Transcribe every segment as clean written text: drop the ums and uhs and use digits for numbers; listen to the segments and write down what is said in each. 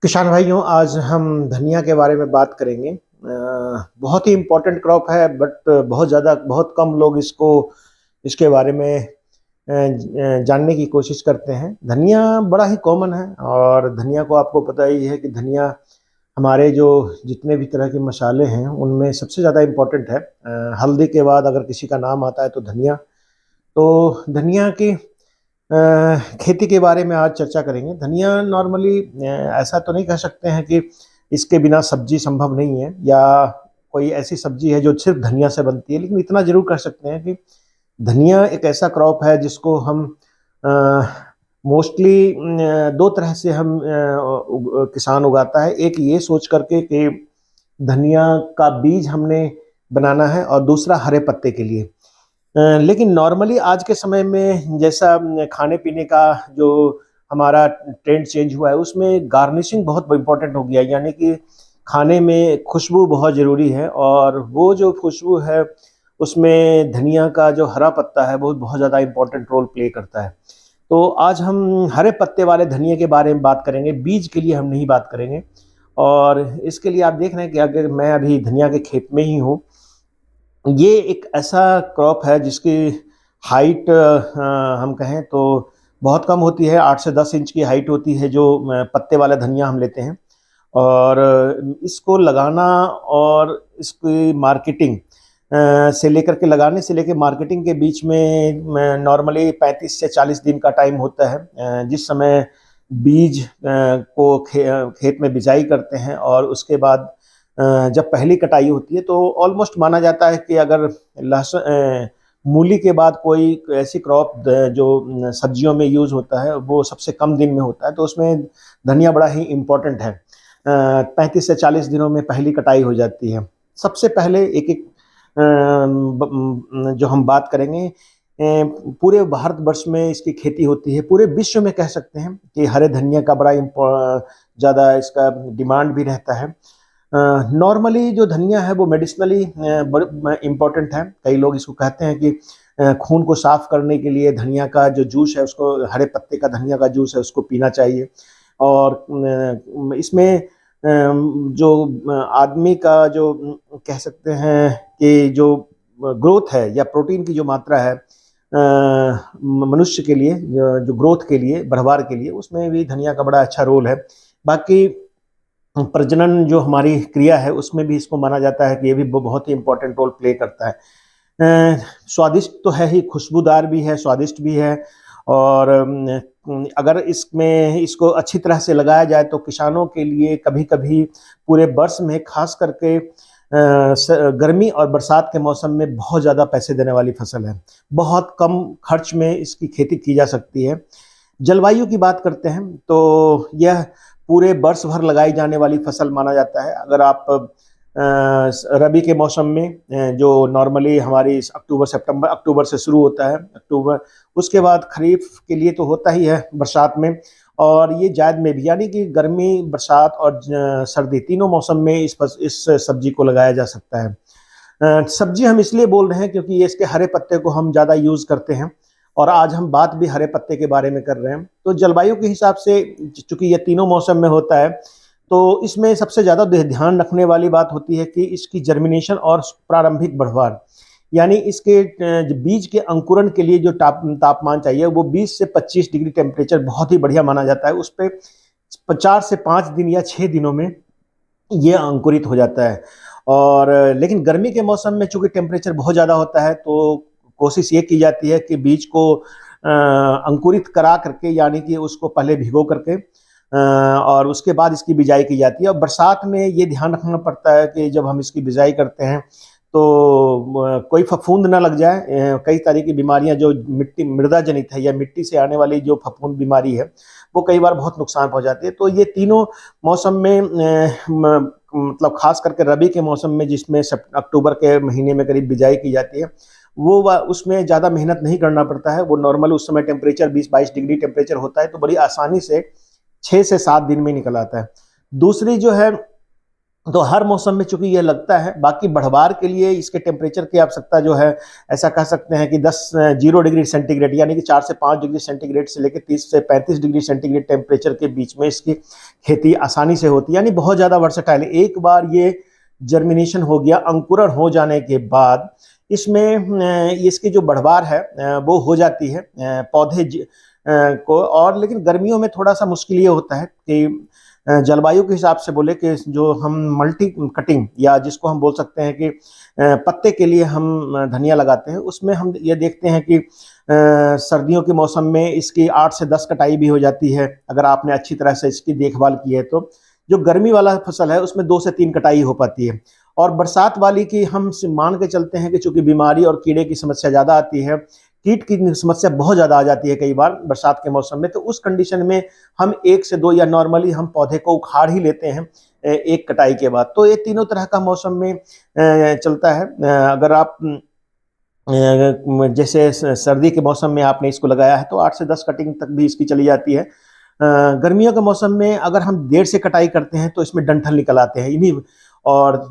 किसान भाइयों, आज हम धनिया के बारे में बात करेंगे। बहुत ही इम्पोर्टेंट क्रॉप है, बट बहुत कम लोग इसके बारे में जानने की कोशिश करते हैं। धनिया बड़ा ही कॉमन है और धनिया को आपको पता ही है कि धनिया हमारे जो जितने भी तरह के मसाले हैं उनमें सबसे ज़्यादा इम्पोर्टेंट है। हल्दी के बाद अगर किसी का नाम आता है तो धनिया। तो धनिया की खेती के बारे में आज चर्चा करेंगे। धनिया नॉर्मली ऐसा तो नहीं कह सकते हैं कि इसके बिना सब्जी संभव नहीं है या कोई ऐसी सब्जी है जो सिर्फ धनिया से बनती है, लेकिन इतना जरूर कह सकते हैं कि धनिया एक ऐसा क्रॉप है जिसको हम मोस्टली दो तरह से हम किसान उगाता है। एक ये सोच करके कि धनिया का बीज हमने बनाना है और दूसरा हरे पत्ते के लिए। लेकिन नॉर्मली आज के समय में जैसा खाने पीने का जो हमारा ट्रेंड चेंज हुआ है उसमें गार्निशिंग बहुत इम्पोर्टेंट हो गया है, यानी कि खाने में खुशबू बहुत ज़रूरी है और वो जो खुशबू है उसमें धनिया का जो हरा पत्ता है वो बहुत ज़्यादा इम्पोर्टेंट रोल प्ले करता है। तो आज हम हरे पत्ते वाले धनिया के बारे में बात करेंगे, बीज के लिए हम नहीं बात करेंगे। और इसके लिए आप देख रहे हैं कि अगर मैं अभी धनिया के खेत में ही हूँ, ये एक ऐसा क्रॉप है जिसकी हाइट हम कहें तो बहुत कम होती है। 8 से 10 इंच की हाइट होती है जो पत्ते वाला धनिया हम लेते हैं। और इसको लगाना और इसकी मार्केटिंग से लेकर के लगाने से लेकर मार्केटिंग के बीच में नॉर्मली 35 से 40 दिन का टाइम होता है। जिस समय बीज को खेत में बिजाई करते हैं और उसके बाद जब पहली कटाई होती है तो ऑलमोस्ट माना जाता है कि अगर लहसुन मूली के बाद कोई ऐसी क्रॉप जो सब्जियों में यूज़ होता है वो सबसे कम दिन में होता है, तो उसमें धनिया बड़ा ही इम्पोर्टेंट है। 35 से 40 दिनों में पहली कटाई हो जाती है। सबसे पहले एक एक जो हम बात करेंगे, पूरे भारतवर्ष में इसकी खेती होती है। पूरे विश्व में कह सकते हैं कि हरे धनिया का बड़ा ज़्यादा इसका डिमांड भी रहता है। नॉर्मली जो धनिया है वो मेडिसिनली इम्पोर्टेंट है। कई लोग इसको कहते हैं कि खून को साफ करने के लिए धनिया का जो जूस है उसको, हरे पत्ते का धनिया का जूस है उसको पीना चाहिए। और इसमें जो आदमी का जो कह सकते हैं कि जो ग्रोथ है या प्रोटीन की जो मात्रा है मनुष्य के लिए, जो ग्रोथ के लिए, बढ़वार के लिए, उसमें भी धनिया का बड़ा अच्छा रोल है। बाकी प्रजनन जो हमारी क्रिया है उसमें भी इसको माना जाता है कि ये भी बहुत ही इम्पोर्टेंट रोल प्ले करता है। स्वादिष्ट तो है ही, खुशबूदार भी है, स्वादिष्ट भी है। और अगर इसको अच्छी तरह से लगाया जाए तो किसानों के लिए कभी कभी पूरे वर्ष में खास करके गर्मी और बरसात के मौसम में बहुत ज़्यादा पैसे देने वाली फसल है। बहुत कम खर्च में इसकी खेती की जा सकती है। जलवायु की बात करते हैं तो यह पूरे वर्ष भर लगाई जाने वाली फसल माना जाता है। अगर आप रबी के मौसम में जो नॉर्मली हमारी अक्टूबर से शुरू होता है, अक्टूबर, उसके बाद खरीफ के लिए तो होता ही है बरसात में, और ये जायद में भी, यानी कि गर्मी, बरसात और सर्दी तीनों मौसम में इस सब्जी को लगाया जा सकता है। सब्जी हम इसलिए बोल रहे हैं क्योंकि ये इसके हरे पत्ते को हम ज़्यादा यूज़ करते हैं और आज हम बात भी हरे पत्ते के बारे में कर रहे हैं। तो जलवायु के हिसाब से चूंकि ये तीनों मौसम में होता है तो इसमें सबसे ज़्यादा ध्यान रखने वाली बात होती है कि इसकी जर्मिनेशन और प्रारंभिक बढ़वार, यानी इसके बीज के अंकुरण के लिए जो तापमान चाहिए वो 20 से 25 डिग्री टेम्परेचर बहुत ही बढ़िया माना जाता है। उस पर 4 से 5 दिन या 6 दिनों में ये अंकुरित हो जाता है। और लेकिन गर्मी के मौसम में चूंकि टेम्परेचर बहुत ज़्यादा होता है तो कोशिश ये की जाती है कि बीज को अंकुरित करा करके, यानी कि उसको पहले भिगो करके और उसके बाद इसकी बिजाई की जाती है। और बरसात में ये ध्यान रखना पड़ता है कि जब हम इसकी बिजाई करते हैं तो कोई फफूंद ना लग जाए। कई तरह की बीमारियां जो मृदा जनित है या मिट्टी से आने वाली जो फफूंद बीमारी है वो कई बार बहुत नुकसान पहुंचाती है। तो ये तीनों मौसम में मतलब खास करके रबी के मौसम में, जिसमें अक्टूबर के महीने में करीब बिजाई की जाती है, वो उसमें ज़्यादा मेहनत नहीं करना पड़ता है। वो नॉर्मल उस समय टेम्परेचर 20-22 डिग्री टेम्परेचर होता है, तो बड़ी आसानी से 6 से 7 दिन में निकल आता है। दूसरी जो है तो हर मौसम में चूंकि ये लगता है, बाकी बढ़वार के लिए इसके टेम्परेचर की आवश्यकता जो है, ऐसा कह सकते हैं कि 0 डिग्री सेंटीग्रेड यानी कि 4 से 5 डिग्री सेंटीग्रेड से लेकर 30 से 35 डिग्री सेंटीग्रेड टेम्परेचर के बीच में इसकी खेती आसानी से होती है, यानी बहुत ज़्यादा वर्सेटाइल है। एक बार ये जर्मिनेशन हो गया, अंकुरण हो जाने के बाद इसमें इसकी जो बढ़वार है वो हो जाती है पौधे को। और लेकिन गर्मियों में थोड़ा सा मुश्किल ये होता है कि जलवायु के हिसाब से बोले कि जो हम मल्टी कटिंग या जिसको हम बोल सकते हैं कि पत्ते के लिए हम धनिया लगाते हैं, उसमें हम ये देखते हैं कि सर्दियों के मौसम में इसकी 8 से 10 कटाई भी हो जाती है, अगर आपने अच्छी तरह से इसकी देखभाल की है तो। जो गर्मी वाला फसल है उसमें 2 से 3 कटाई हो पाती है। और बरसात वाली की हम मान के चलते हैं कि चूंकि बीमारी और कीड़े की समस्या ज़्यादा आती है, कीट की समस्या बहुत ज़्यादा आ जाती है कई बार बरसात के मौसम में, तो उस कंडीशन में हम 1 से 2 या नॉर्मली हम पौधे को उखाड़ ही लेते हैं एक कटाई के बाद। तो ये तीनों तरह का मौसम में चलता है। अगर आप जैसे सर्दी के मौसम में आपने इसको लगाया है तो 8 से 10 कटिंग तक भी इसकी चली जाती है। गर्मियों के मौसम में अगर हम देर से कटाई करते हैं तो इसमें डंठल निकल आते हैं इन्हीं। और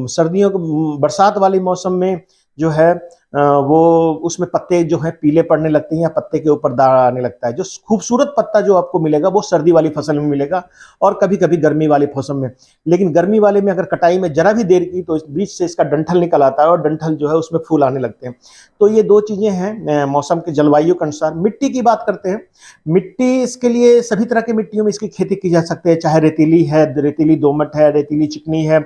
सर्दियों के बरसात वाले मौसम में जो है वो उसमें पत्ते जो है पीले पड़ने लगते हैं या पत्ते के ऊपर दाग आने लगता है। जो खूबसूरत पत्ता जो आपको मिलेगा वो सर्दी वाली फसल में मिलेगा और कभी कभी गर्मी वाली फसल में। लेकिन गर्मी वाले में अगर कटाई में जरा भी देर की तो इस बीच से इसका डंठल निकल आता है और डंठल जो है उसमें फूल आने लगते हैं। तो ये 2 चीजें हैं मौसम के जलवायु के अनुसार। मिट्टी की बात करते हैं। मिट्टी इसके लिए सभी तरह की मिट्टियों में इसकी खेती की जा सकती है, चाहे रेतीली है, रेतीली दोमट है, रेतीली चिकनी है।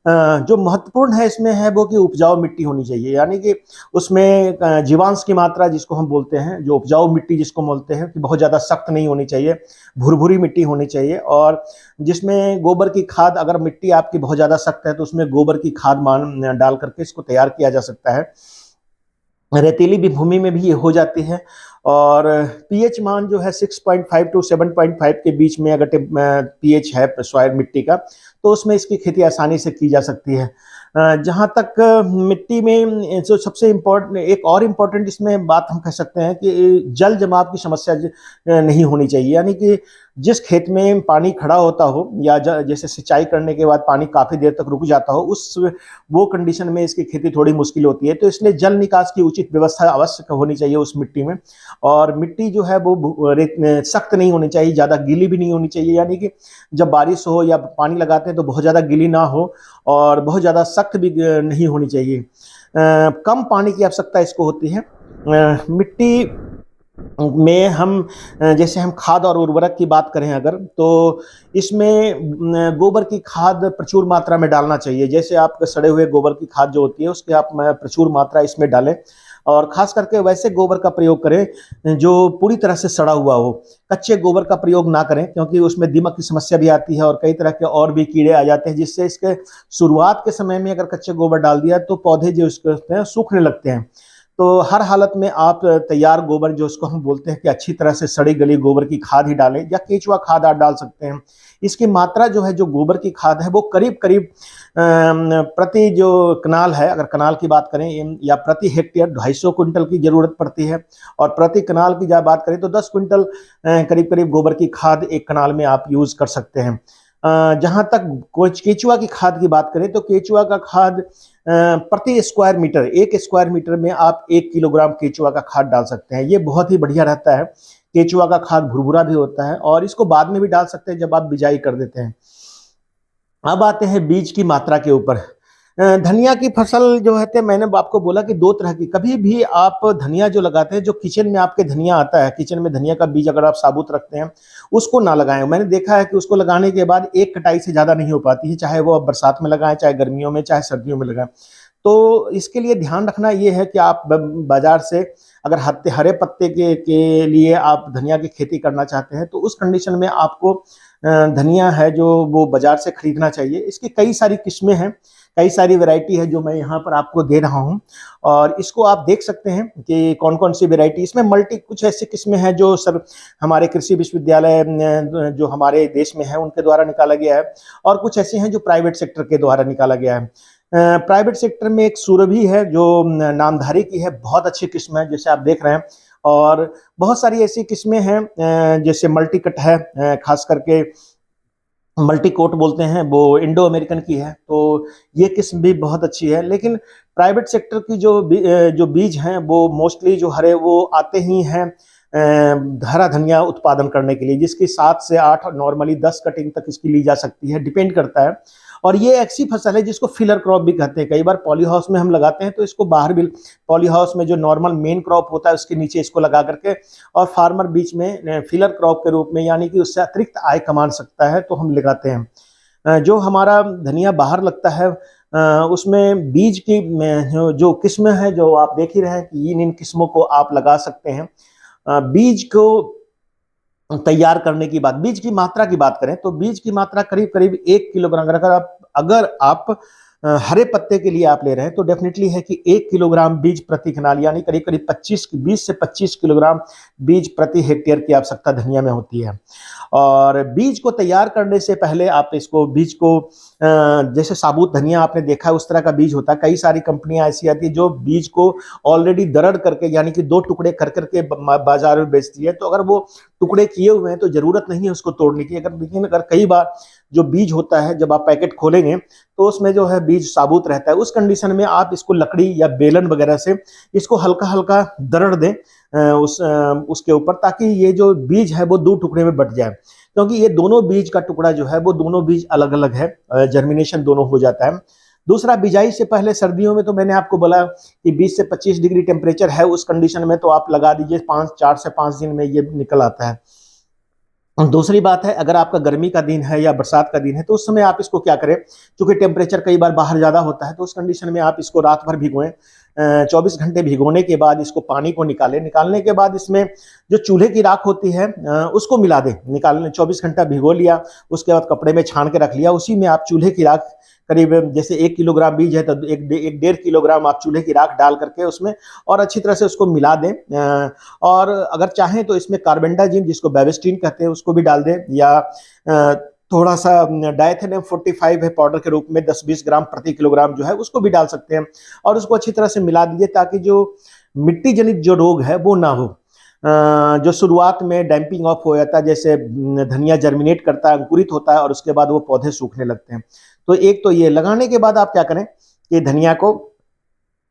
जो महत्वपूर्ण है इसमें है वो कि उपजाऊ मिट्टी होनी चाहिए, यानी कि उसमें जीवांश की मात्रा जिसको हम बोलते हैं, जो उपजाऊ मिट्टी जिसको बोलते हैं, कि बहुत ज़्यादा सख्त नहीं होनी चाहिए, भुरभुरी मिट्टी होनी चाहिए। और जिसमें गोबर की खाद, अगर मिट्टी आपकी बहुत ज़्यादा सख्त है तो उसमें गोबर की खाद डाल करके इसको तैयार किया जा सकता है। रेतीली भी भूमि में भी ये हो जाती है। और पीएच मान जो है 6.5 टू 7.5 के बीच में अगर पीएच है सॉइल मिट्टी का, तो उसमें इसकी खेती आसानी से की जा सकती है। जहाँ तक मिट्टी में जो सबसे इम्पोर्टेंट, एक और इम्पोर्टेंट इसमें बात हम कह सकते हैं कि जल जमाव की समस्या नहीं होनी चाहिए, यानी कि जिस खेत में पानी खड़ा होता हो या जैसे सिंचाई करने के बाद पानी काफ़ी देर तक रुक जाता हो, वो कंडीशन में इसकी खेती थोड़ी मुश्किल होती है। तो इसलिए जल निकास की उचित व्यवस्था अवश्य होनी चाहिए उस मिट्टी में। और मिट्टी जो है वो सख्त नहीं होनी चाहिए, ज़्यादा गीली भी नहीं होनी चाहिए, यानी कि जब बारिश हो या पानी लगाते हैं तो बहुत ज़्यादा गीली ना हो और बहुत ज़्यादा सख्त भी नहीं होनी चाहिए। कम पानी की आवश्यकता इसको होती है। मिट्टी में हम जैसे हम खाद और उर्वरक की बात करें अगर, तो इसमें गोबर की खाद प्रचुर मात्रा में डालना चाहिए। जैसे आप सड़े हुए गोबर की खाद जो होती है उसके आप प्रचुर मात्रा इसमें डालें, और खास करके वैसे गोबर का प्रयोग करें जो पूरी तरह से सड़ा हुआ हो। कच्चे गोबर का प्रयोग ना करें क्योंकि उसमें दीमक की समस्या भी आती है और कई तरह के और भी कीड़े आ जाते हैं, जिससे इसके शुरुआत के समय में अगर कच्चे गोबर डाल दिया तो पौधे जो इसके होते हैं सूखने लगते हैं। तो हर हालत में आप तैयार गोबर जो उसको हम बोलते हैं कि अच्छी तरह से सड़ी गली गोबर की खाद ही डालें, या केचुआ खाद आप डाल सकते हैं। इसकी मात्रा जो है, जो गोबर की खाद है, वो करीब करीब प्रति जो कनाल है, अगर कनाल की बात करें, या प्रति हेक्टेयर 250 क्विंटल की जरूरत पड़ती है। और प्रति कनाल की जब बात करें तो 10 क्विंटल करीब करीब गोबर की खाद एक कनाल में आप यूज कर सकते हैं। जहाँ तक केचुआ की खाद की बात करें तो केचुआ का खाद प्रति स्क्वायर मीटर, 1 स्क्वायर मीटर में आप 1 किलोग्राम केचुआ का खाद डाल सकते हैं। ये बहुत ही बढ़िया रहता है। केचुआ का खाद भुरभुरा भी होता है और इसको बाद में भी डाल सकते हैं जब आप बिजाई कर देते हैं। अब आते हैं बीज की मात्रा के ऊपर। धनिया की फसल जो है, मैंने आपको बोला कि 2 तरह की। कभी भी आप धनिया जो लगाते हैं, जो किचन में आपके धनिया आता है, किचन में धनिया का बीज अगर आप साबुत रखते हैं, उसको ना लगाएं। मैंने देखा है कि उसको लगाने के बाद एक कटाई से ज़्यादा नहीं हो पाती है, चाहे वो आप बरसात में लगाएं, चाहे गर्मियों में, चाहे सर्दियों में लगाएं। तो इसके लिए ध्यान रखना ये है कि आप बाजार से अगर हरे पत्ते के लिए आप धनिया की खेती करना चाहते हैं तो उस कंडीशन में आपको धनिया है जो वो बाजार से खरीदना चाहिए। इसकी कई सारी किस्में हैं, कई सारी वैरायटी है जो मैं यहाँ पर आपको दे रहा हूँ, और इसको आप देख सकते हैं कि कौन कौन सी वैरायटी इसमें। कुछ ऐसी किस्में हैं जो सब हमारे कृषि विश्वविद्यालय जो हमारे देश में है उनके द्वारा निकाला गया है, और कुछ ऐसे हैं जो प्राइवेट सेक्टर के द्वारा निकाला गया है। प्राइवेट सेक्टर में एक सुरभि है जो नामधारी की है, बहुत अच्छी किस्म है जैसे आप देख रहे हैं। और बहुत सारी ऐसी किस्में हैं जैसे मल्टीकट है, खास करके मल्टीकोट बोलते हैं, वो इंडो अमेरिकन की है, तो ये किस्म भी बहुत अच्छी है। लेकिन प्राइवेट सेक्टर की जो बीज हैं वो मोस्टली जो हरे वो आते ही हैं हरा धनिया उत्पादन करने के लिए, जिसकी 7 से 8 नॉर्मली 10 कटिंग तक इसकी ली जा सकती है, डिपेंड करता है। और ये ऐसी फसल है जिसको फिलर क्रॉप भी कहते हैं। कई बार पॉली हाउस में हम लगाते हैं तो इसको बाहर भी, पॉली हाउस में जो नॉर्मल मेन क्रॉप होता है उसके नीचे इसको लगा करके, और फार्मर बीच में फिलर क्रॉप के रूप में, यानी कि उससे अतिरिक्त आय कमा सकता है, तो हम लगाते हैं। जो हमारा धनिया बाहर लगता है उसमें बीज की जो किस्में हैं, जो आप देख ही रहे हैं कि इन किस्मों को आप लगा सकते हैं। बीज को तैयार करने की बात, बीज की मात्रा की बात करें तो बीज की मात्रा करीब करीब 1 किलोग्राम, अगर आप हरे पत्ते के लिए आप ले रहे हैं तो डेफिनेटली है कि 1 किलोग्राम बीज प्रति कनाल, यानी करीब करीब 20 से 25 किलोग्राम बीज प्रति हेक्टेयर की आवश्यकता धनिया में होती है। और बीज को तैयार करने से पहले आप इसको बीज को जैसे साबुत धनिया आपने देखा है उस तरह का बीज होता है। कई सारी कंपनियां ऐसी आती है जो बीज को ऑलरेडी दरड़ करके, यानी कि 2 टुकड़े कर करके बाजार में बेचती है। तो अगर वो टुकड़े किए हुए हैं तो जरूरत नहीं है उसको तोड़ने की। लेकिन अगर कई बार जो बीज होता है जब आप पैकेट खोलेंगे तो उसमें जो है बीज साबुत रहता है, उस कंडीशन में आप इसको लकड़ी या बेलन वगैरह से इसको हल्का हल्का दरड़ दें उसके ऊपर, ताकि ये जो बीज है वो 2 टुकड़े में बट जाए। क्योंकि ये दोनों बीज का टुकड़ा जो है वो दोनों बीज अलग अलग है, जर्मिनेशन दोनों हो जाता है। दूसरा, बिजाई से पहले सर्दियों में तो मैंने आपको बोला कि 20 से 25 डिग्री टेम्परेचर है, उस कंडीशन में तो आप लगा दीजिए, 4 से 5 दिन में ये निकल आता है। दूसरी बात है, अगर आपका गर्मी का दिन है या बरसात का दिन है तो उस समय आप इसको क्या करें, क्योंकि टेम्परेचर कई बार बाहर ज़्यादा होता है, तो उस कंडीशन में आप इसको रात भर भिगोएं। 24 घंटे भिगोने के बाद इसको पानी को निकालने के बाद इसमें जो चूल्हे की राख होती है उसको मिला दें। 24 घंटा भिगो लिया, उसके बाद कपड़े में छान के रख लिया, उसी में आप चूल्हे की राख करीब, जैसे 1 किलोग्राम बीज है तो 1.5 किलोग्राम आप चूल्हे की राख डाल करके उसमें और अच्छी तरह से उसको मिला दें। और अगर चाहें तो इसमें कार्बेंडाजिम, जिसको बेबिस्टिन कहते हैं, उसको भी डाल दें, या थोड़ा सा डाइथेनियम 45 है पाउडर के रूप में 10-20 ग्राम प्रति किलोग्राम जो है उसको भी डाल सकते हैं, और उसको अच्छी तरह से मिला दीजिए, ताकि जो मिट्टी जनित जो रोग है वो ना हो। जो शुरुआत में डैम्पिंग ऑफ हो जाता है, जैसे धनिया जर्मिनेट करता है, अंकुरित होता है और उसके बाद वो पौधे सूखने लगते हैं। तो एक तो ये लगाने के बाद आप क्या करें कि धनिया को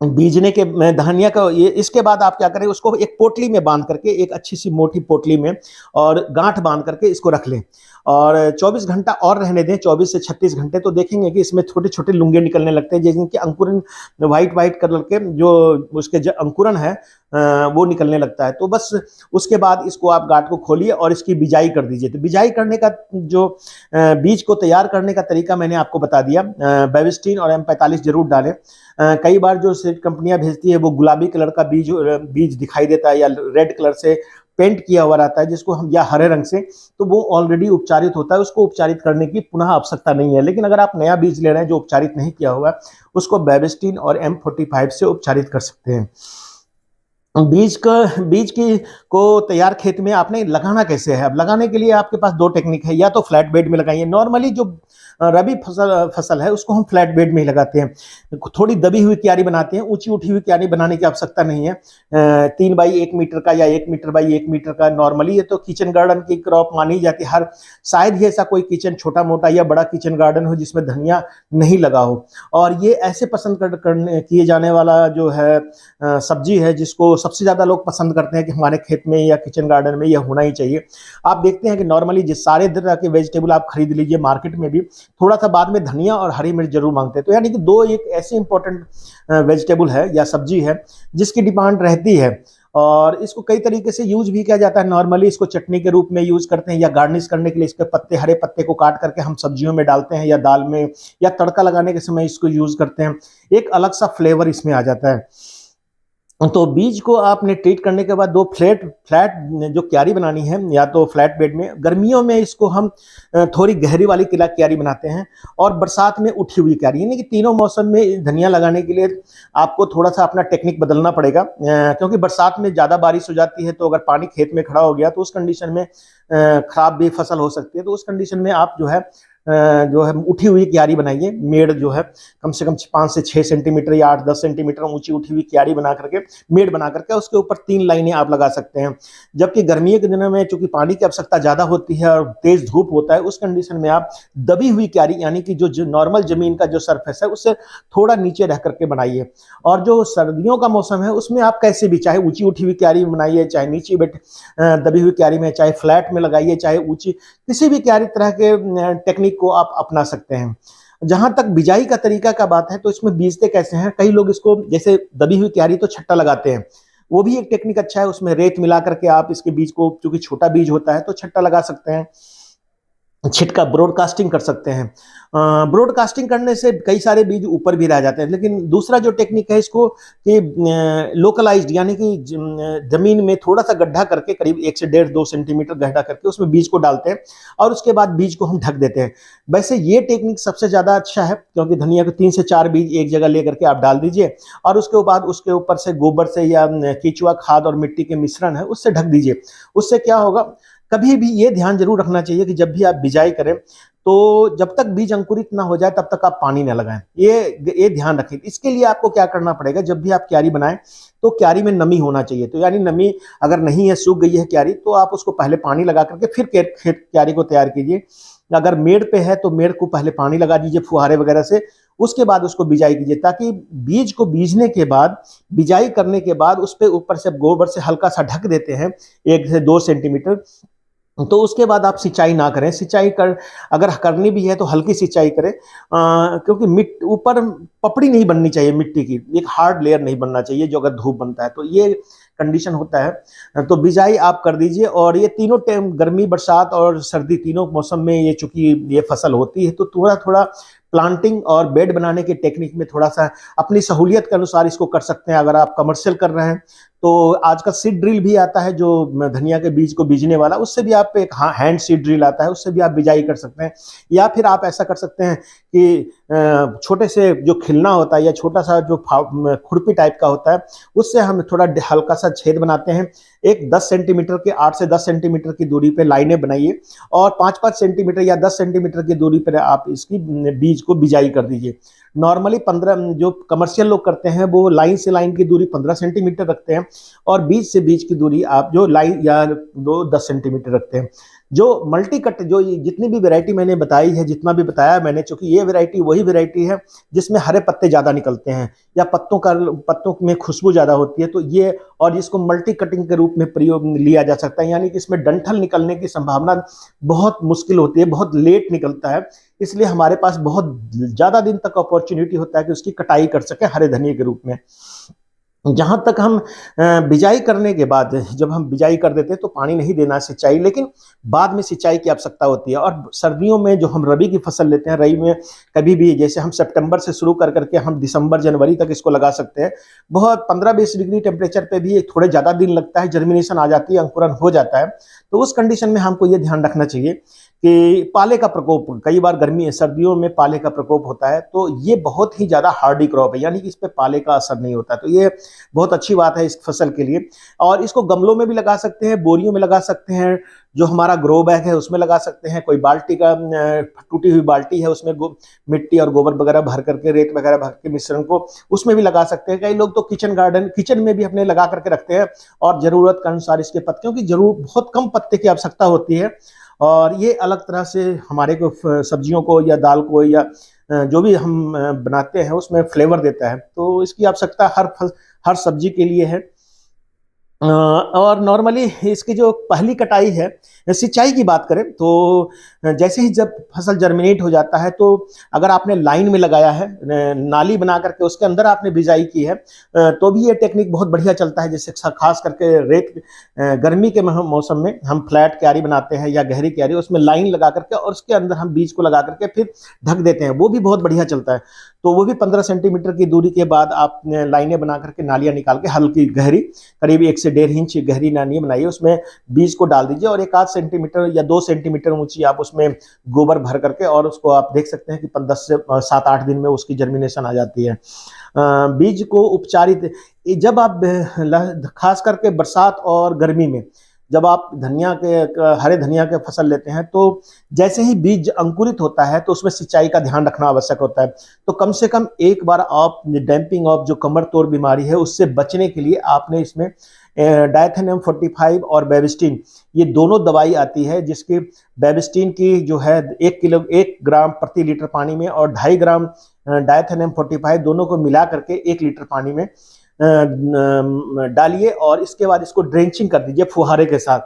बीजने के धनिया का ये, इसके बाद आप क्या करें, उसको एक पोटली में बांध करके, एक अच्छी सी मोटी पोटली में, और गांठ बांध करके इसको रख लें और 24 घंटा और रहने दें, 24 से 36 घंटे। तो देखेंगे कि इसमें छोटे छोटे लुंगे निकलने लगते हैं, जिनके अंकुरन व्हाइट कलर के जो उसके जो अंकुरन है वो निकलने लगता है। तो बस उसके बाद इसको आप गांठ को खोलिए और इसकी बिजाई कर दीजिए। तो बिजाई करने का जो बीज को तैयार करने का तरीका मैंने आपको बता दिया। बेबिस्टिन और M45 जरूर डालें। कई बार जो सीड कंपनियां भेजती है वो गुलाबी कलर का बीज दिखाई देता है, या रेड कलर से पेंट किया हुआ रहता है, जिसको हम, या हरे रंग से, तो वो ऑलरेडी उपचारित होता है, उसको उपचारित करने की पुनः आवश्यकता नहीं है। लेकिन अगर आप नया बीज ले रहे हैं जो उपचारित नहीं किया हुआ, उसको बेबिस्टिन और M45 से उपचारित कर सकते हैं। बीज की को तैयार खेत में आपने लगाना कैसे है? अब लगाने के लिए आपके पास 2 टेक्निक है, या तो फ्लैट बेड में लगाइए। नॉर्मली जो रबी फसल है उसको हम फ्लैट बेड में ही लगाते हैं। थोड़ी दबी हुई क्यारी बनाते हैं, ऊंची उठी हुई क्यारी बनाने की आवश्यकता नहीं है। 3 बाई 1 मीटर का या 1 मीटर बाई 1 मीटर का, नॉर्मली ये तो किचन गार्डन की क्रॉप मानी जाती है। शायद ही ऐसा कोई किचन, छोटा मोटा या बड़ा किचन गार्डन हो जिसमें धनिया नहीं लगा हो। और ये ऐसे पसंद करने किए जाने वाला जो है सब्जी है जिसको सबसे ज्यादा लोग पसंद करते हैं कि हमारे खेत में या किचन गार्डन में यह होना ही चाहिए। आप देखते हैं कि नॉर्मली जिस सारे तरह के वेजिटेबल आप खरीद लीजिए मार्केट में भी, थोड़ा सा बाद में धनिया और हरी मिर्च जरूर मांगते हैं। तो यानी कि 2 एक ऐसी इंपॉर्टेंट वेजिटेबल है या सब्जी है जिसकी डिमांड रहती है, और इसको कई तरीके से यूज भी किया जाता है। नॉर्मली इसको चटनी के रूप में यूज करते हैं, या गार्निश करने के लिए इसके पत्ते, हरे पत्ते को काट करके हम सब्जियों में डालते हैं, या दाल में, या तड़का लगाने के समय इसको यूज करते हैं। एक अलग सा फ्लेवर इसमें आ जाता है। तो बीज को आपने ट्रीट करने के बाद 2 फ्लैट जो क्यारी बनानी है, या तो फ्लैट बेड में, गर्मियों में इसको हम थोड़ी गहरी वाली क्यारी बनाते हैं, और बरसात में उठी हुई क्यारी, यानी कि तीनों मौसम में धनिया लगाने के लिए आपको थोड़ा सा अपना टेक्निक बदलना पड़ेगा। क्योंकि बरसात में ज़्यादा बारिश हो जाती है, तो अगर पानी खेत में खड़ा हो गया तो उस कंडीशन में खराब भी फसल हो सकती है। तो उस कंडीशन में आप जो है जो है उठी हुई क्यारी बनाइए। मेड़ जो है कम से कम 5 से 6 सेंटीमीटर या 8-10 सेंटीमीटर ऊंची उठी हुई क्यारी बना करके, मेड़ बना करके उसके ऊपर 3 लाइनें आप लगा सकते हैं। जबकि गर्मियों के दिनों में चूंकि पानी की आवश्यकता ज्यादा होती है और तेज धूप होता है, उस कंडीशन में आप दबी हुई क्यारी यानी कि जो नॉर्मल जमीन का जो सरफेस है उससे थोड़ा नीचे रह करके बनाइए। और जो सर्दियों का मौसम है उसमें आप कैसे भी, चाहे ऊंची उठी हुई क्यारी में बनाइए, चाहे नीचे दबी हुई क्यारी में, चाहे फ्लैट में लगाइए, चाहे ऊंची, किसी भी क्यारी तरह के टेक्निक को आप अपना सकते हैं। जहां तक बिजाई का तरीका का बात है तो इसमें बीजते कैसे हैं, कई लोग इसको जैसे दबी हुई क्यारी तो छट्टा लगाते हैं, वो भी एक टेक्निक अच्छा है। उसमें रेत मिला करके आप इसके बीज को, क्योंकि छोटा बीज होता है तो छट्टा लगा सकते हैं, छिटका ब्रॉडकास्टिंग कर सकते हैं। ब्रॉडकास्टिंग करने से कई सारे बीज ऊपर भी रह जाते हैं। लेकिन दूसरा जो टेक्निक है इसको कि लोकलाइज्ड यानी कि जमीन में थोड़ा सा गड्ढा करके करीब 1 से 1.5-2 सेंटीमीटर गड्ढा करके उसमें बीज को डालते हैं और उसके बाद बीज को हम ढक देते हैं। वैसे ये टेक्निक सबसे ज्यादा अच्छा है, क्योंकि धनिया के 3 से 4 बीज एक जगह लेकर के आप डाल दीजिए और उसके बाद उसके ऊपर से गोबर से या केचुआ खाद और मिट्टी के मिश्रण है उससे ढक दीजिए। उससे क्या होगा, कभी भी ये ध्यान जरूर रखना चाहिए कि जब भी आप बिजाई करें तो जब तक बीज अंकुरित ना हो जाए तब तक आप पानी ना लगाएं। ये ध्यान रखें। इसके लिए आपको क्या करना पड़ेगा, जब भी आप क्यारी बनाएं तो क्यारी में नमी होना चाहिए। तो यानी नमी अगर नहीं है, सूख गई है क्यारी, तो आप उसको पहले पानी लगा करके फिर क्यारी को तैयार कीजिए। अगर मेड़ पे है तो मेड़ को पहले पानी लगा दीजिए फुहारे वगैरह से, उसके बाद उसको बिजाई कीजिए, ताकि बीज को बीजने के बाद, बिजाई करने के बाद उस पे ऊपर से गोबर से हल्का सा ढक देते हैं 1 से 2 सेंटीमीटर। तो उसके बाद आप सिंचाई ना करें। सिंचाई कर अगर करनी भी है तो हल्की सिंचाई करें, क्योंकि ऊपर पपड़ी नहीं बननी चाहिए मिट्टी की, एक हार्ड लेयर नहीं बनना चाहिए जो अगर धूप बनता है तो ये कंडीशन होता है। तो बिजाई आप कर दीजिए। और ये तीनों टाइम, गर्मी बरसात और सर्दी, तीनों मौसम में ये चूंकि ये फसल होती है तो थोड़ा थोड़ा प्लांटिंग और बेड बनाने के टेक्निक में थोड़ा सा अपनी सहूलियत के अनुसार इसको कर सकते हैं। अगर आप कमर्शियल कर रहे हैं तो आजकल सीड ड्रिल भी आता है जो धनिया के बीज को बीजने वाला, उससे भी आप एक हैंड सीड ड्रिल आता है, उससे भी आप बिजाई कर सकते हैं। या फिर आप ऐसा कर सकते हैं कि छोटे से जो खिलना होता है या छोटा सा जो खुरपी टाइप का होता है उससे हम थोड़ा हल्का सा छेद बनाते हैं। एक 10 सेंटीमीटर के 8 से 10 सेंटीमीटर की दूरी पे लाइनें बनाइए और 5-5 सेंटीमीटर या 10 सेंटीमीटर की दूरी पर आप इसकी बीज को बिजाई कर दीजिए। नॉर्मली 15, जो कमर्शियल लोग करते हैं वो लाइन से लाइन की दूरी 15 सेंटीमीटर रखते हैं और बीज से बीज की दूरी आप जो लाइन या 10 सेंटीमीटर रखते हैं। जो मल्टी कट, जो जितनी भी वैरायटी मैंने बताई है, जितना भी बताया मैंने, चूंकि ये वैरायटी वही वैरायटी है जिसमें हरे पत्ते ज्यादा निकलते हैं या पत्तों में खुशबू ज्यादा होती है, तो ये, और इसको मल्टी कटिंग के रूप में प्रयोग लिया जा सकता है। यानी कि इसमें डंठल निकलने की संभावना बहुत मुश्किल होती है, बहुत लेट निकलता है, इसलिए हमारे पास बहुत ज्यादा दिन तक अपॉर्चुनिटी होता है कि उसकी कटाई कर सके हरे धनिया के रूप में। जहां तक हम बिजाई करने के बाद, जब हम बिजाई कर देते हैं तो पानी नहीं देना सिंचाई, लेकिन बाद में सिंचाई की आवश्यकता होती है। और सर्दियों में जो हम रबी की फसल लेते हैं, रबी में कभी भी, जैसे हम सितंबर से शुरू कर करके हम दिसंबर जनवरी तक इसको लगा सकते हैं। बहुत 15-20 डिग्री टेम्परेचर पे भी थोड़े ज्यादा दिन लगता है, जर्मिनेशन आ जाती है, अंकुरन हो जाता है। तो उस कंडीशन में हमको ये ध्यान रखना चाहिए कि पाले का प्रकोप, कई बार गर्मी सर्दियों में पाले का प्रकोप होता है, तो ये बहुत ही ज्यादा हार्डी क्रॉप है, यानी कि इस पे पाले का असर नहीं होता। तो ये बहुत अच्छी बात है इस फसल के लिए। और इसको गमलों में भी लगा सकते हैं, बोरियों में लगा सकते हैं, जो हमारा ग्रो बैग है उसमें लगा सकते हैं, कोई बाल्टी का टूटी हुई बाल्टी है उसमें मिट्टी और गोबर वगैरह भर करके, रेत वगैरह भर के मिश्रण को उसमें भी लगा सकते हैं। कई लोग तो किचन गार्डन, किचन में भी अपने लगा करके रखते हैं और जरूरत के अनुसार इसके पत्तियों की बहुत कम पत्ते की आवश्यकता होती है और ये अलग तरह से हमारे को सब्जियों को या दाल को या जो भी हम बनाते हैं उसमें फ्लेवर देता है। तो इसकी आवश्यकता हर सब्जी के लिए है। और नॉर्मली इसकी जो पहली कटाई है, सिंचाई की बात करें तो जैसे ही जब फसल जर्मिनेट हो जाता है तो अगर आपने लाइन में लगाया है, नाली बना करके उसके अंदर आपने बिजाई की है, तो भी ये टेक्निक बहुत बढ़िया चलता है। जैसे खास करके गर्मी के मौसम में हम फ्लैट क्यारी बनाते हैं या गहरी क्यारी, उसमें लाइन लगा करके और उसके अंदर हम बीज को लगा करके फिर ढक देते हैं, वो भी बहुत बढ़िया चलता है। तो वो भी 15 सेंटीमीटर की दूरी के बाद आप लाइनें बना करके नालियां निकाल के हल्की गहरी, करीब 1 से 1.5 इंच गहरी नालियां बनाइए, उसमें बीज को डाल दीजिए और 1-8 सेंटीमीटर या 2 सेंटीमीटर ऊंची आप उसमें गोबर भर करके, और उसको आप देख सकते हैं कि 10 से 7-8 दिन में उसकी जर्मिनेशन आ जाती है। बीज को उपचारित, जब आप खास करके बरसात और गर्मी में जब आप हरे धनिया के फसल लेते हैं तो जैसे ही बीज अंकुरित होता है तो उसमें सिंचाई का ध्यान रखना आवश्यक होता है। तो कम से कम एक बार आप डैम्पिंग ऑफ जो कमर तोड़ बीमारी है उससे बचने के लिए आपने इसमें डायथेनियम 45 और बेबिस्टिन, ये दोनों दवाई आती है, जिसकी बेबिस्टिन की जो है 1 ग्राम प्रति लीटर पानी में और 2.5 ग्राम डायथेनियम 45 दोनों को मिला करके 1 लीटर पानी में डालिए और इसके बाद इसको ड्रेंचिंग कर दीजिए फुहारे के साथ।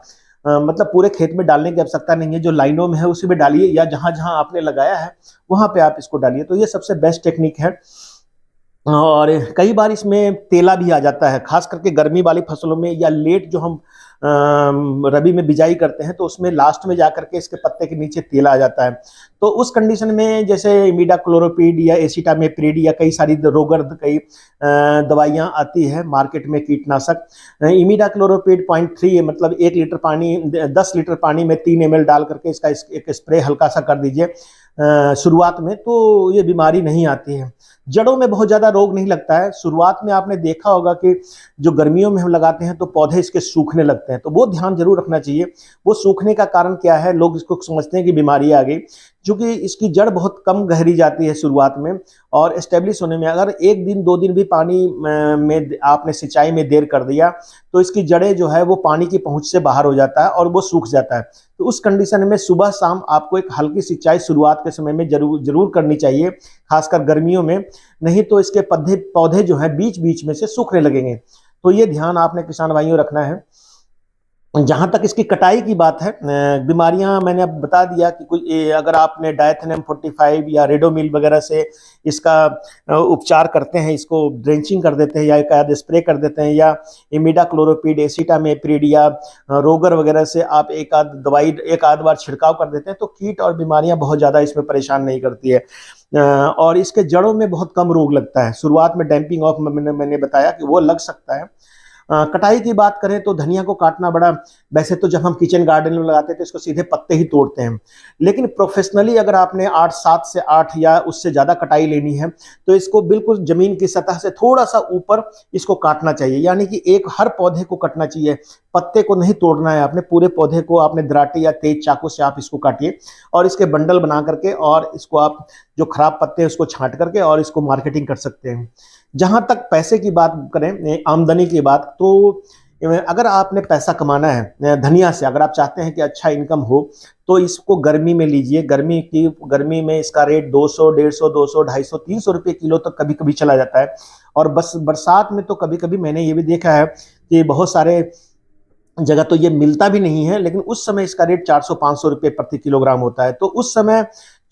मतलब पूरे खेत में डालने की आवश्यकता नहीं है, जो लाइनों में है उसी में डालिए या जहां जहां आपने लगाया है वहां पे आप इसको डालिए। तो ये सबसे बेस्ट टेक्निक है। और कई बार इसमें तेला भी आ जाता है, खास करके गर्मी वाली फसलों में या लेट जो हम रबी में बिजाई करते हैं तो उसमें लास्ट में जाकर के इसके पत्ते के नीचे तेला आ जाता है। तो उस कंडीशन में जैसे इमिडाक्लोरोपिड या एसिटामेप्रिड या कई सारी रोगर्द कई दवाइयाँ आती है मार्केट में कीटनाशक। इमिडाक्लोरोपिड 0.3 मतलब 1 लीटर पानी 10 लीटर पानी में 3 ml डाल करके इसका एक स्प्रे हल्का सा कर दीजिए शुरुआत में, तो ये बीमारी नहीं आती है। जड़ों में बहुत ज़्यादा रोग नहीं लगता है। शुरुआत में आपने देखा होगा कि जो गर्मियों में हम लगाते हैं तो पौधे इसके सूखने लगते हैं, तो वो ध्यान जरूर रखना चाहिए। वो सूखने का कारण क्या है, लोग इसको समझते हैं कि बीमारी आ गई, क्योंकि इसकी जड़ बहुत कम गहरी जाती है शुरुआत में और एस्टेब्लिश होने में अगर 1 दिन 2 दिन भी पानी में आपने सिंचाई में देर कर दिया तो इसकी जड़ें जो है वो पानी की पहुंच से बाहर हो जाता है और वो सूख जाता है। तो उस कंडीशन में सुबह शाम आपको एक हल्की सिंचाई शुरुआत के समय में जरूर करनी चाहिए, खासकर गर्मियों में, नहीं तो इसके पौधे जो है बीच बीच में से सूखने लगेंगे। तो ये ध्यान आपने किसान भाइयों रखना है। जहाँ तक इसकी कटाई की बात है, बीमारियां मैंने अब बता दिया कि कोई अगर आपने डायथेनियम 45 या रेडोमिल वगैरह से इसका उपचार करते हैं, इसको ड्रेंचिंग कर देते हैं या एक आध स्प्रे कर देते हैं, या इमिडाक्लोरोपिड एसिटामेप्रिड या रोगर वगैरह से आप एक आध बार छिड़काव कर देते हैं तो कीट और बीमारियां बहुत ज़्यादा इसमें परेशान नहीं करती है। और इसके जड़ों में बहुत कम रोग लगता है। शुरुआत में डैम्पिंग ऑफ मैंने बताया कि वो लग सकता है। कटाई की बात करें तो धनिया को काटना बड़ा, वैसे तो जब हम किचन गार्डन में लगाते हैं तो इसको सीधे पत्ते ही तोड़ते हैं, लेकिन प्रोफेशनली अगर आपने 7 से 8 या उससे ज़्यादा कटाई लेनी है तो इसको बिल्कुल जमीन की सतह से थोड़ा सा ऊपर इसको काटना चाहिए, यानी कि हर पौधे को कटना चाहिए, पत्ते को नहीं तोड़ना है आपने, पूरे पौधे को आपने दराटी या तेज चाकू से आप इसको काटिए और इसके बंडल बना करके और इसको आप जो खराब पत्ते हैं उसको छांट करके और इसको मार्केटिंग कर सकते हैं। जहां तक पैसे की बात करें, आमदनी की बात, तो अगर आपने पैसा कमाना है धनिया से, अगर आप चाहते हैं कि अच्छा इनकम हो तो इसको गर्मी में लीजिए। गर्मी में इसका रेट 200, 150, 200, 250, 300 रुपये किलो तक कभी कभी चला जाता है। और बस बरसात में तो कभी कभी मैंने ये भी देखा है कि बहुत सारे जगह तो ये मिलता भी नहीं है, लेकिन उस समय इसका रेट 400-500 रुपये प्रति किलोग्राम होता है। तो उस समय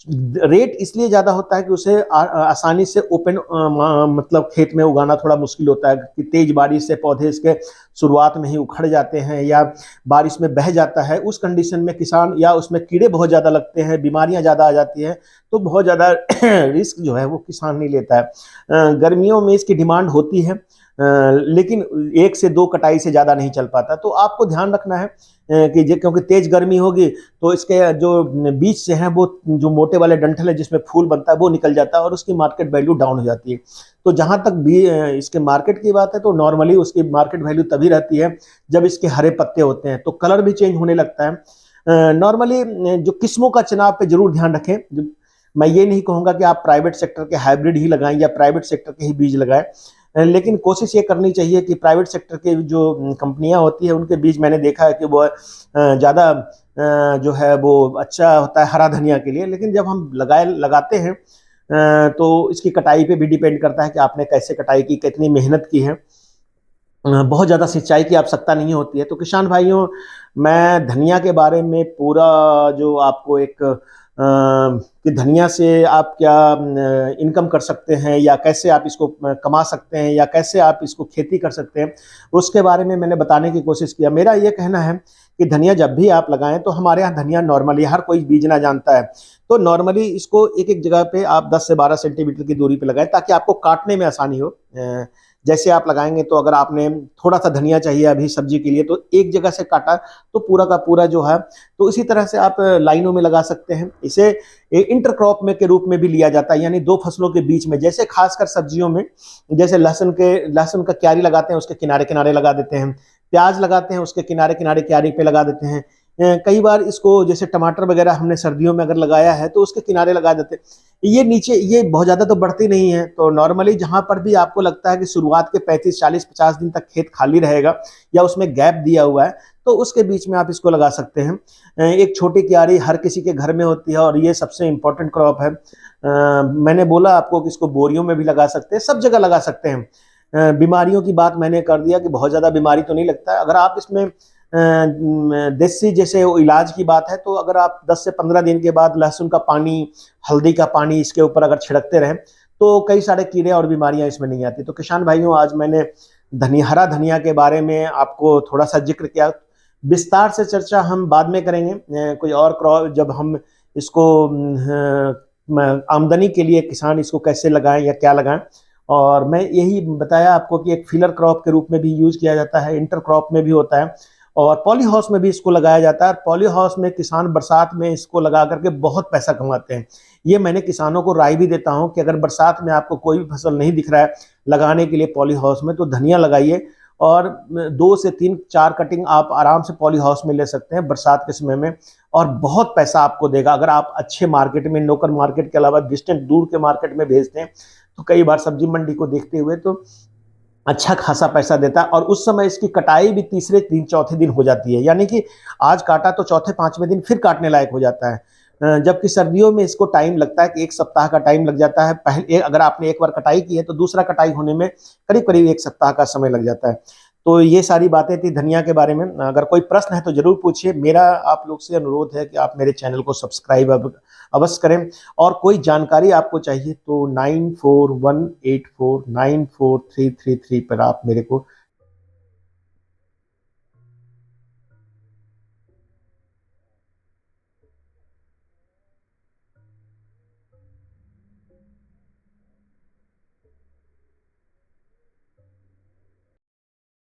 रेट इसलिए ज्यादा होता है कि उसे आसानी से ओपन मतलब खेत में उगाना थोड़ा मुश्किल होता है कि तेज बारिश से पौधे इसके शुरुआत में ही उखड़ जाते हैं या बारिश में बह जाता है। उस कंडीशन में किसान, या उसमें कीड़े बहुत ज्यादा लगते हैं, बीमारियां ज्यादा आ जाती हैं, तो बहुत ज्यादा रिस्क जो है वो किसान नहीं लेता है। गर्मियों में इसकी डिमांड होती है, लेकिन 1 से 2 कटाई से ज़्यादा नहीं चल पाता। तो आपको ध्यान रखना है कि क्योंकि तेज गर्मी होगी तो इसके जो बीज से हैं वो जो मोटे वाले डंठल है जिसमें फूल बनता है वो निकल जाता है और उसकी मार्केट वैल्यू डाउन हो जाती है। तो जहाँ तक भी इसके मार्केट की बात है तो नॉर्मली उसकी मार्केट वैल्यू तभी रहती है जब इसके हरे पत्ते होते हैं, तो कलर भी चेंज होने लगता है। नॉर्मली जो किस्मों का चुनाव पे जरूर ध्यान रखें। मैं ये नहीं कहूँगा कि आप प्राइवेट सेक्टर के हाइब्रिड ही लगाएं या प्राइवेट सेक्टर के ही बीज लगाएं, लेकिन कोशिश ये करनी चाहिए कि प्राइवेट सेक्टर के जो कंपनियां होती है उनके बीज मैंने देखा है कि वो ज़्यादा जो है वो अच्छा होता है हरा धनिया के लिए। लेकिन जब हम लगाते हैं तो इसकी कटाई पे भी डिपेंड करता है कि आपने कैसे कटाई की, कितनी मेहनत की है। बहुत ज़्यादा सिंचाई की आवश्यकता नहीं होती है। तो किसान भाइयों, मैं धनिया के बारे में पूरा जो आपको एक कि धनिया से आप क्या इनकम कर सकते हैं या कैसे आप इसको कमा सकते हैं या कैसे आप इसको खेती कर सकते हैं, उसके बारे में मैंने बताने की कोशिश किया। मेरा ये कहना है कि धनिया जब भी आप लगाएं तो हमारे यहाँ धनिया नॉर्मली हर कोई बीजना जानता है, तो नॉर्मली इसको एक जगह पे आप 10 से 12 सेंटीमीटर की दूरी पे लगाएं ताकि आपको काटने में आसानी हो। जैसे आप लगाएंगे तो अगर आपने थोड़ा सा धनिया चाहिए अभी सब्जी के लिए तो एक जगह से काटा तो पूरा का पूरा जो है, तो इसी तरह से आप लाइनों में लगा सकते हैं। इसे इंटरक्रॉप में के रूप में भी लिया जाता है, यानी 2 फसलों के बीच में, जैसे खासकर सब्जियों में जैसे लहसुन का क्यारी लगाते हैं उसके किनारे किनारे लगा देते हैं, प्याज लगाते हैं उसके किनारे किनारे क्यारी पे लगा देते हैं। कई बार इसको जैसे टमाटर वगैरह हमने सर्दियों में अगर लगाया है तो उसके किनारे लगा देते हैं। ये नीचे ये बहुत ज्यादा तो बढ़ती नहीं है, तो नॉर्मली जहां पर भी आपको लगता है कि शुरुआत के 35 40 50 दिन तक खेत खाली रहेगा या उसमें गैप दिया हुआ है, तो उसके बीच में आप इसको लगा सकते हैं। एक छोटी क्यारी हर किसी के घर में होती है और ये सबसे इम्पोर्टेंट क्रॉप है। मैंने बोला आपको कि इसको बोरियों में भी लगा सकते हैं, सब जगह लगा सकते हैं। बीमारियों की बात मैंने कर दिया कि बहुत ज़्यादा बीमारी तो नहीं लगता। अगर आप इसमें देसी जैसे वो इलाज की बात है, तो अगर आप 10 से 15 दिन के बाद लहसुन का पानी, हल्दी का पानी इसके ऊपर अगर छिड़कते रहें तो कई सारे कीड़े और बीमारियां इसमें नहीं आती। तो किसान भाइयों, आज मैंने हरा धनिया के बारे में आपको थोड़ा सा जिक्र किया। विस्तार से चर्चा हम बाद में करेंगे, कोई और क्रॉप जब हम इसको आमदनी के लिए किसान इसको कैसे लगाएं या क्या लगाएं। और मैं यही बताया आपको कि एक फिलर क्रॉप के रूप में भी यूज किया जाता है, इंटर क्रॉप में भी होता है और पॉली हाउस में भी इसको लगाया जाता है। पॉली हाउस में किसान बरसात में इसको लगा करके बहुत पैसा कमाते हैं। ये मैंने किसानों को राय भी देता हूं कि अगर बरसात में आपको कोई भी फसल नहीं दिख रहा है लगाने के लिए पॉली हाउस में, तो धनिया लगाइए और 2 से 3 4 कटिंग आप आराम से पॉली हाउस में ले सकते हैं बरसात के समय में, और बहुत पैसा आपको देगा। अगर आप अच्छे मार्केट में, लोकल मार्केट के अलावा डिस्टेंट दूर के मार्केट में भेजते हैं तो कई बार सब्जी मंडी को देखते हुए तो अच्छा खासा पैसा देता है। और उस समय इसकी कटाई भी तीसरे दिन चौथे दिन हो जाती है, यानी कि आज काटा तो चौथे पांचवें दिन फिर काटने लायक हो जाता है। जबकि सर्दियों में इसको टाइम लगता है कि 1 सप्ताह का टाइम लग जाता है। पहले अगर आपने एक बार कटाई की है तो दूसरा कटाई होने में करीब करीब 1 सप्ताह का समय लग जाता है। तो ये सारी बातें थी धनिया के बारे में। अगर कोई प्रश्न है तो जरूर पूछिए। मेरा आप लोग से अनुरोध है कि आप मेरे चैनल को सब्सक्राइब अवश्य करें, और कोई जानकारी आपको चाहिए तो 9418494333 पर आप मेरे को